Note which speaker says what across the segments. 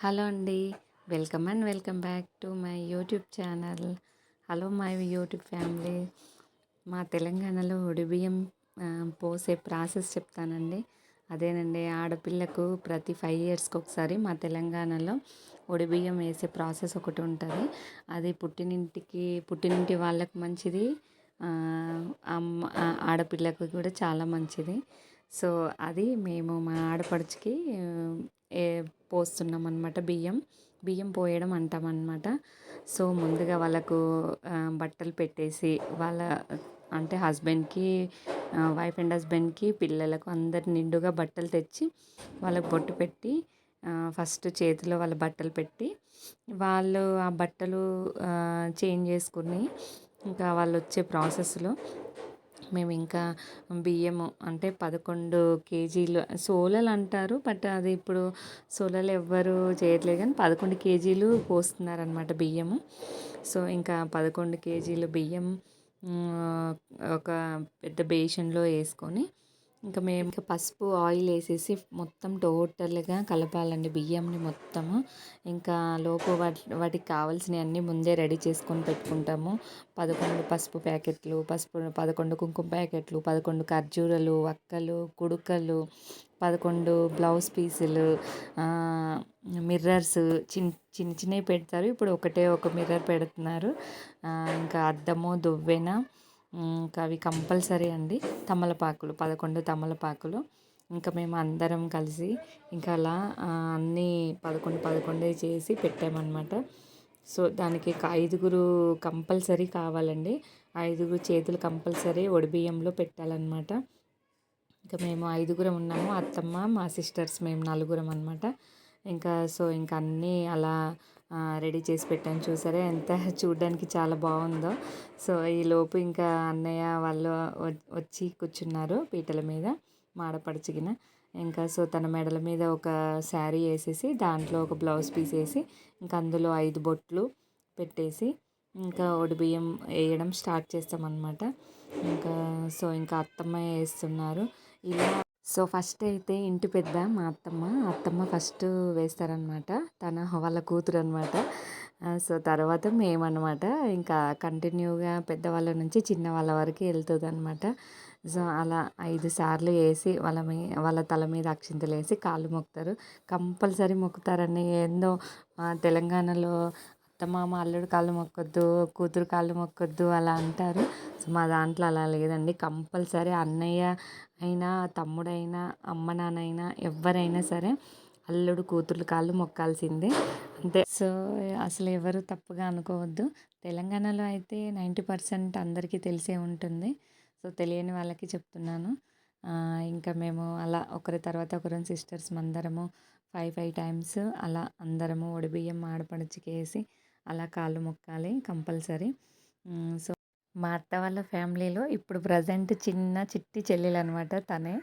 Speaker 1: Hello అండి. Welcome back to my YouTube channel. Hello my YouTube family. మా తెలంగాణలో ఒడిబియ్యం పోసే ప్రాసెస్ చెప్తానండి. అదేనండి, ఆడపిల్లకు ప్రతి 5 ఇయర్స్కి ఒకసారి మా తెలంగాణలో ఒడిబియ్యం వేసే ప్రాసెస్ ఒకటి ఉంటుంది. అది పుట్టినింటి వాళ్ళకు మంచిది, ఆడపిల్లకు కూడా చాలా మంచిది. సో అది మేము మా ఆడపడుచుకి ఏ పోస్తున్నాం అనమాట. బియ్యం పోయడం అంటామన్నమాట. సో ముందుగా వాళ్ళకు బట్టలు పెట్టేసి, వాళ్ళ అంటే హస్బెండ్కి, వైఫ్ అండ్ హస్బెండ్కి, పిల్లలకు అందరు నిండుగా బట్టలు తెచ్చి వాళ్ళకు బొట్టు పెట్టి, ఫస్ట్ చేతిలో వాళ్ళ బట్టలు పెట్టి, వాళ్ళు ఆ బట్టలు చేంజ్ చేసుకుని, ఇంకా వాళ్ళు వచ్చే ప్రాసెస్లో మేము ఇంకా బియ్యము అంటే 11 కేజీలు సోలలు అంటారు. బట్ అది ఇప్పుడు సోలలు ఎవ్వరు చేయట్లేదు, కానీ 11 కేజీలు పోస్తున్నారనమాట బియ్యము. సో ఇంకా 11 కేజీలు బియ్యం ఒక పెద్ద బేషన్లో వేసుకొని, ఇంకా మేము పసుపు ఆయిల్ వేసేసి మొత్తం టోటల్గా కలపాలండి బియ్యంని మొత్తము. ఇంకా వాటికి కావాల్సినవి అన్నీ ముందే రెడీ చేసుకొని పెట్టుకుంటాము. 11 పసుపు ప్యాకెట్లు, 11 కుంకుమ ప్యాకెట్లు, 11 ఖర్జూరలు, వక్కలు, కుడుకలు, 11 బ్లౌజ్ పీసులు, మిర్రర్స్ చిన్నవి పెడతారు. ఇప్పుడు ఒక మిర్రర్ పెడుతున్నారు. ఇంకా అద్దము, దువ్వెన, ఇంకా అవి కంపల్సరీ అండి. తమలపాకులు 11 తమలపాకులు. ఇంకా మేము అందరం కలిసి ఇంకా అలా అన్నీ 11 చేసి పెట్టామన్నమాట. సో దానికి ఒక 5గురు కంపల్సరీ కావాలండి. 5 చేతులు కంపల్సరీ ఒడిబియ్యంలో పెట్టాలన్నమాట. ఇంకా మేము 5గురం ఉన్నాము. అత్తమ్మ, మా సిస్టర్స్, మేము 4గురం అనమాట. ఇంకా అన్నీ అలా రెడీ చేసి పెట్టాను. చూసారా ఎంత చూడడానికి చాలా బాగుందో. సో ఈలోపు ఇంకా అన్నయ్య వాళ్ళు వచ్చి కూర్చున్నారు పీటల మీద, మాడపడిచిగిన. ఇంకా సో తన మెడల మీద ఒక శారీ వేసేసి, దాంట్లో ఒక బ్లౌజ్ పీస్ వేసి, ఇంకా అందులో 5 బొట్లు పెట్టేసి, ఇంకా ఒడిబియ్యం వేయడం స్టార్ట్ చేస్తామన్నమాట. ఇంకా అత్తమ్మ వేస్తున్నారు ఇలా. సో ఫస్ట్ అయితే ఇంటి పెద్ద మా అత్తమ్మ ఫస్ట్ వేస్తారనమాట. వాళ్ళ కూతురు అనమాట. సో తర్వాత మేమన్నమాట. ఇంకా కంటిన్యూగా పెద్దవాళ్ళ నుంచి చిన్న వాళ్ళ వరకు వెళ్తుంది అనమాట. సో అలా 5 సార్లు వేసి వాళ్ళ తల మీద అక్షింతలు వేసి కాళ్ళు మొక్కుతారు. కంపల్సరీ మొక్కుతారని. ఏందో తెలంగాణలో అత్తమామ అల్లుడు కాళ్ళు మొక్కొద్దు, కూతురు కాళ్ళు మొక్కొద్దు అలా అంటారు. సో మా దాంట్లో అలా లేదండి. కంపల్సరీ అన్నయ్య అయినా, తమ్ముడైనా, అమ్మ నాన్న అయినా, ఎవరైనా సరే అల్లుడు కూతురు కాళ్ళు మొక్కాల్సిందే, అంతే. సో అసలు ఎవరు తప్పుగా అనుకోవద్దు. తెలంగాణలో అయితే 90% అందరికీ తెలిసే ఉంటుంది. సో తెలియని వాళ్ళకి చెప్తున్నాను. ఇంకా మేము అలా ఒకరి తర్వాత ఒకరు సిస్టర్స్ అందరము 5 టైమ్స్ అలా అందరము ఒడిబియ్యం ఆడపడుచుకేసి అలా కాళ్ళు మొక్కాలి కంపల్సరీ. సో మా అత్త వాళ్ళ ఫ్యామిలీలో ఇప్పుడు ప్రజెంట్ చిట్టి చెల్లెలు అనమాట. తనే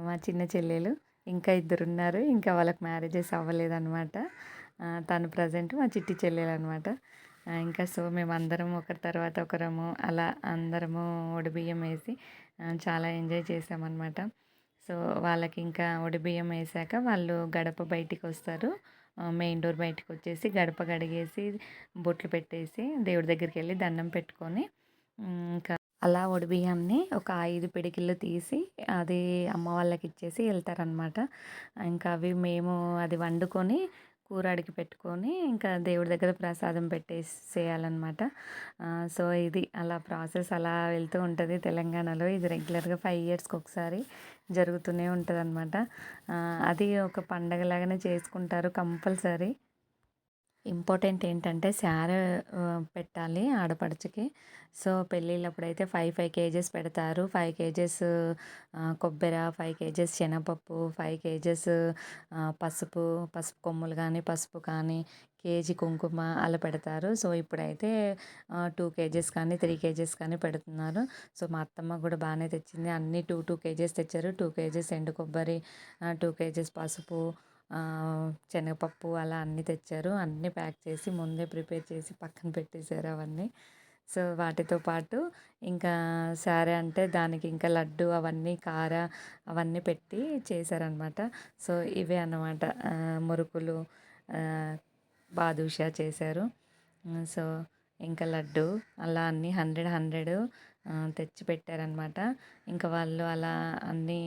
Speaker 1: మా చిన్న చెల్లెలు. ఇంకా 2 ఉన్నారు. ఇంకా వాళ్ళకి మ్యారేజెస్ అవ్వలేదన్నమాట. తను ప్రజెంట్ మా చిట్టి చెల్లెలు అనమాట. ఇంకా సో మేమందరం ఒకరి తర్వాత ఒకరము అలా అందరము ఒడిబియ్యం వేసి చాలా ఎంజాయ్ చేసామన్నమాట. సో వాళ్ళకి ఇంకా ఒడిబియ్యం వేసాక వాళ్ళు గడప బయటికి వస్తారు. మెయిన్ డోర్ బయటకు వచ్చేసి గడప కడిగేసి, బొట్లు పెట్టేసి, దేవుడి దగ్గరికి వెళ్ళి దండం పెట్టుకొని, ఇంకా అలా ఒడిబియ్యాన్ని ఒక 5 పిడికిళ్ళు తీసి అది అమ్మ వాళ్ళకి ఇచ్చేసి వెళ్తారనమాట. ఇంకా అవి మేము అది వండుకొని కూరాడికి పెట్టుకొని, ఇంకా దేవుడి దగ్గర ప్రసాదం పెట్టేసేయాలన్నమాట. సో ఇది అలా ప్రాసెస్ అలా వెళ్తూ ఉంటుంది తెలంగాణలో. ఇది రెగ్యులర్గా 5 ఇయర్స్కి ఒకసారి జరుగుతూనే ఉంటుంది అనమాట. అది ఒక పండగలాగానే చేసుకుంటారు కంపల్సరీ. ఇంపార్టెంట్ ఏంటంటే శారీ పెట్టాలి ఆడపడుచుకి. సో పెళ్ళిళ్ళప్పుడైతే 5 కేజెస్ పెడతారు. 5 కేజెస్ కొబ్బరి, 5 కేజెస్ శనగపప్పు, 5 కేజెస్ పసుపు కొమ్ములు కానీ, పసుపు కానీ, కేజీ కుంకుమ అలా పెడతారు. సో ఇప్పుడైతే 2 కేజెస్ కానీ, 3 కేజెస్ కానీ పెడుతున్నారు. సో మా అత్తమ్మ కూడా బాగానే తెచ్చింది. అన్నీ 2 కేజెస్ తెచ్చారు. 2 కేజెస్ ఎండు కొబ్బరి, 2 కేజెస్ పసుపు, శనగపప్పు అలా అన్నీ తెచ్చారు. అన్నీ ప్యాక్ చేసి ముందే ప్రిపేర్ చేసి పక్కన పెట్టేశారు అవన్నీ. సో వాటితో పాటు ఇంకా సారే అంటే దానికి ఇంకా లడ్డు అవన్నీ అవన్నీ పెట్టి చేశారనమాట. సో ఇవే అన్నమాట మురుకులు, బాదుషా చేశారు. సో ఇంకా లడ్డు అలా అన్నీ 100, 100 తెచ్చి పెట్టారనమాట. ఇంకా వాళ్ళు అలా అన్నీ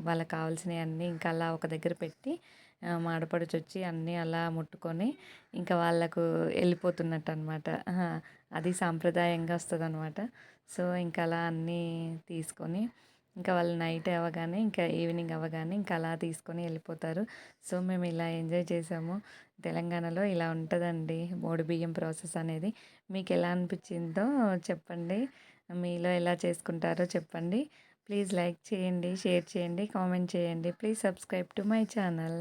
Speaker 1: వాళ్ళకి కావాల్సినవి అన్నీ ఇంకా అలా ఒక దగ్గర పెట్టి మా ఆడపడుచొచ్చి అన్నీ అలా ముట్టుకొని ఇంకా వాళ్ళకు వెళ్ళిపోతున్నట్టు అనమాట. అది సాంప్రదాయంగా వస్తుందనమాట. సో ఇంకా అలా అన్నీ తీసుకొని ఇంకా వాళ్ళు నైట్ అవ్వగానే ఇంకా ఈవినింగ్ అవ్వగానే ఇంకా అలా తీసుకొని వెళ్ళిపోతారు. సో మేము ఇలా ఎంజాయ్ చేసాము. తెలంగాణలో ఇలా ఉంటుందండి బియ్యం ప్రాసెస్ అనేది. మీకు ఎలా అనిపించిందో చెప్పండి. మీలో ఎలా చేసుకుంటారో చెప్పండి. ప్లీజ్ లైక్ చేయండి, షేర్ చేయండి, కామెంట్ చేయండి. Please subscribe to my channel.